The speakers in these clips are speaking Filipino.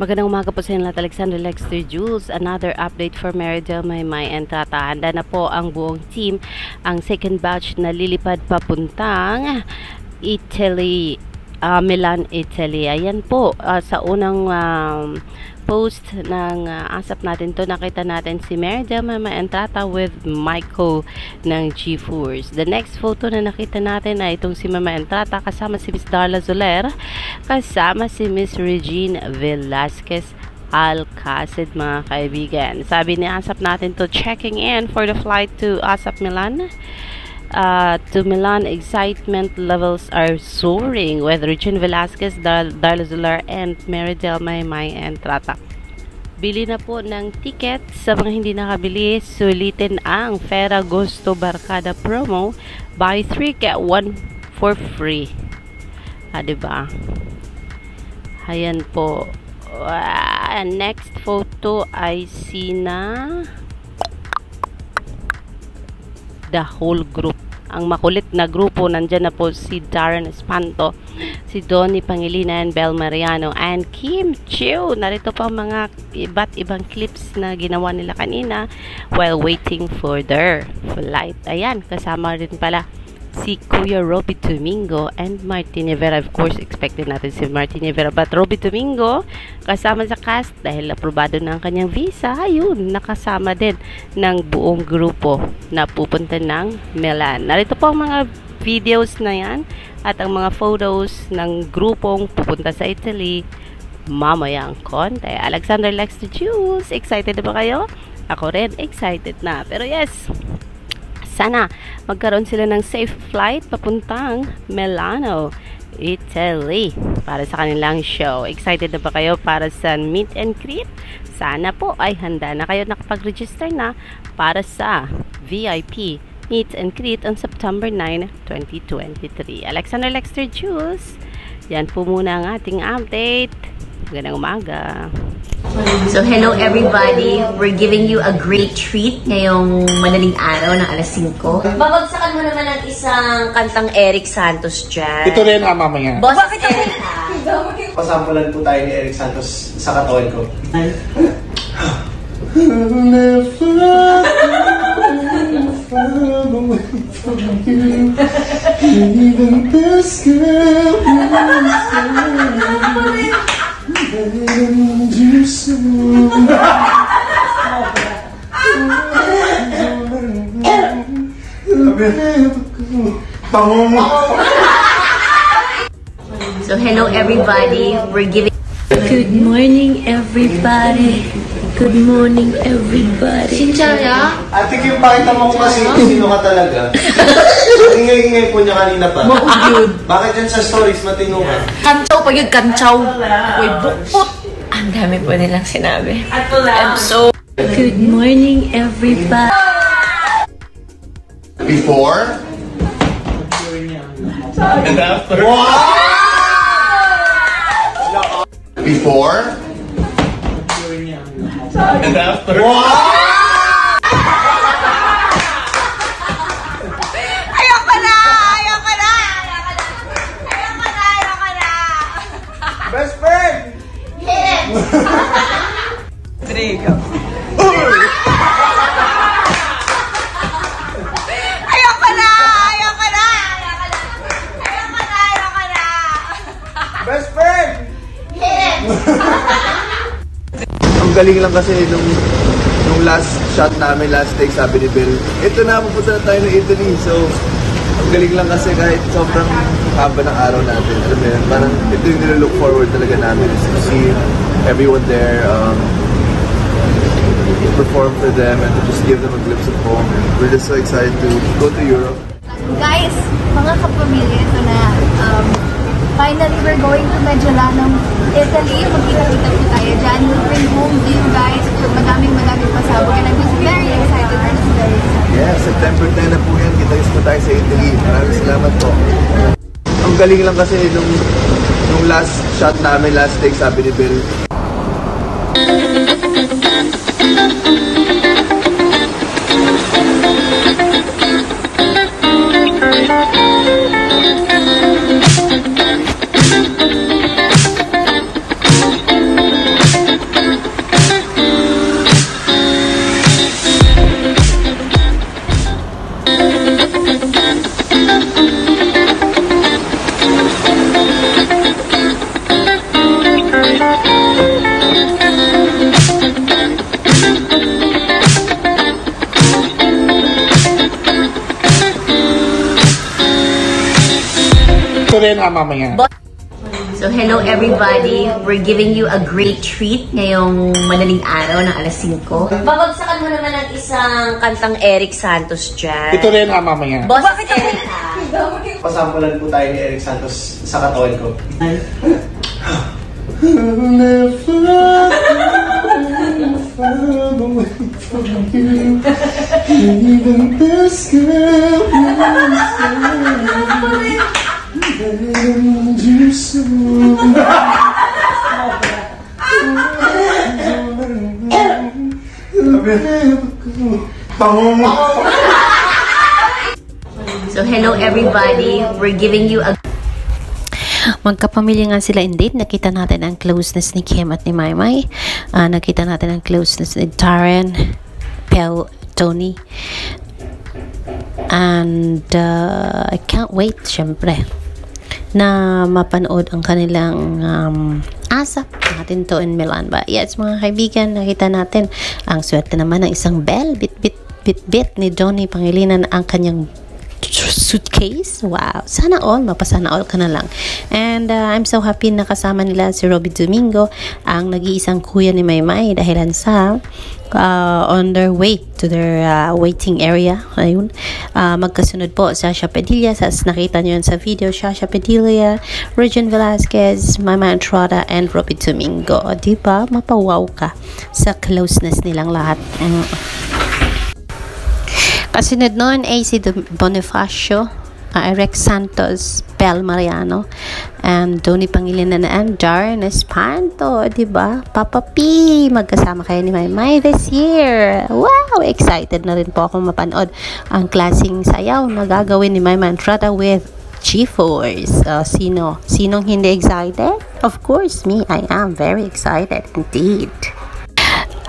Magandang umaga po sa inyo lahat. Alexander Lexter Jules. Another update for Maymay Entrata. Handa na po ang buong team. Ang second batch na lilipad papuntang Italy, Milan, Italy. Ayan po, sa unang post ng ASAP Natin to, nakita natin si Maymay Entrata with Michael ng G-Force. The next photo na nakita natin ay itong si Maymay Entrata kasama si Miss Darla Zoler, kasama si Miss Regine Velasquez Alcacid, mga kaibigan. Sabi ni ASAP Natin to, checking in for the flight to ASAP Milan. To Milan, excitement levels are soaring with Regine Velasquez, Darla Zoler, and Maymay Entrata. Bili na po ng ticket. Sa mga hindi nakabili, sulitin ang Ferragosto Barkada promo. Buy 3, get 1 for free. Diba? Ayan po. Next photo ay sina the whole group. Ang makulit na grupo, nandyan na po si Darren Espanto, si Donnie Pangilinan, Bel Mariano, and Kim Chiu. Narito pa mga iba't ibang clips na ginawa nila kanina while waiting for their flight. Ayan, kasama rin pala si Chiu Robi Domingo and Martin Rivera. Of course, expected natin si Martin Rivera, but Robi Domingo kasama sa cast dahil aprobado na ang kanyang visa. Ayun, nakasama din ng buong grupo na pupunta ng Milan. Narito po ang mga videos na yan at ang mga photos ng grupong pupunta sa Italy mamayang konti. Alexander Lexter Jules, excited na ba kayo? Ako rin, excited na. Pero yes, sana magkaroon sila ng safe flight papuntang Milano, Italy para sa kanilang show. Excited na ba kayo para sa meet and greet? Sana po ay handa na kayo, nakapag-register na para sa VIP meet and greet on September 9, 2023. Alexander Lexter Jules. Yan po muna ang ating update. Magandang umaga. So hello everybody, we're giving you a great treat ngayong madaling araw ng alas 5. Babagsakan mo naman ang isang kantang Eric Santos dyan. Ito rin mamaya. Boss Eric ha? Pasampulan po tayo ni Eric Santos sa katawan ko. So hello everybody, we're giving... Good morning everybody. Good morning everybody. Sinchaya? Ate Kim, pakita mo ko kasi sino ka talaga. Ingay-ingay po niya kanina pa. Bakit dyan sa stories matino ka? Kantsaw pa yun, kantsaw. Uy, bukot. Ang dami po nilang sinabi. I'm so... Good morning everybody. Before? And after? Wow! Before? And after? Wow! Ayoko na! Best friend! Hit! Three, go. Ayoko na! Best friend! Hit! Ang galing lang kasi nung last shot namin, last take, sabi ni Bill, ito na, pupunta na tayo ng Italy. So, ang galing lang kasi kahit sobrang haba ng araw natin. Alam mo yun, parang ito yung nililook forward talaga namin is to see everyone there, perform for them and to just give them a glimpse of home. We're just so excited to go to Europe. Guys, mga kapamilya, ito na. Finally, we're going to Magandang, Italy. Magkita-kita po tayo dyan. We'll bring home to you guys. Madaming pasabog. And I'm just very excited. Yeah, September 10 na po yan. Kita-kits po tayo sa Italy. Maraming salamat po. Ang galing lang kasi nung last shot namin, last take, sabi ni Bill, So hello everybody, we're giving you a great treat ngayong madaling araw ng alas 5. Babagsakan mo naman ng isang kantang Eric Santos dyan. Ito rin mamaya. Boss Eric Pasampulan po tayo ni Eric Santos sa katawan ko. So hello everybody, we're giving you a Magkapamilya nga sila in date. Nakita natin ang closeness ni Kim at ni Maymay. Nakita natin ang closeness ni Darren, Pel, Tony. And I can't wait, syempre, na mapanood ang kanilang ASAP Natin to in Milan. But yes, mga kaibigan, nakita natin ang swerte naman ng isang bell. Bit ni Johnny Pangilinan ang kanyang suitcase. Wow, sana all, mapasana all ka na lang. And I'm so happy na kasama nila si Robi Domingo, ang nag-iisang kuya ni Maymay, dahilan sa on their way to their waiting area. Ayun, magkasunod po Sasha Padilla, sa nakita nyo yun sa video, Sasha Padilla, Regine Velasquez, Maymay Entrata, and Robi Domingo. Diba, mapawaw ka sa closeness nilang lahat. Kasunod noon ay si Bonifacio, Eric Santos, Bel Mariano, and Tony Pangilinan and Darren Espanto, diba? Papa P, magkasama kayo ni Maymay this year. Wow, excited na rin po akong mapanood ang klaseng sayaw na gagawin ni Maymay Entrata with G-Force. Sinong hindi excited? Of course, me. I am very excited indeed.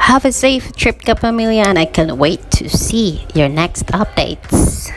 Have a safe trip, kapamilya, and I can't wait to see your next updates.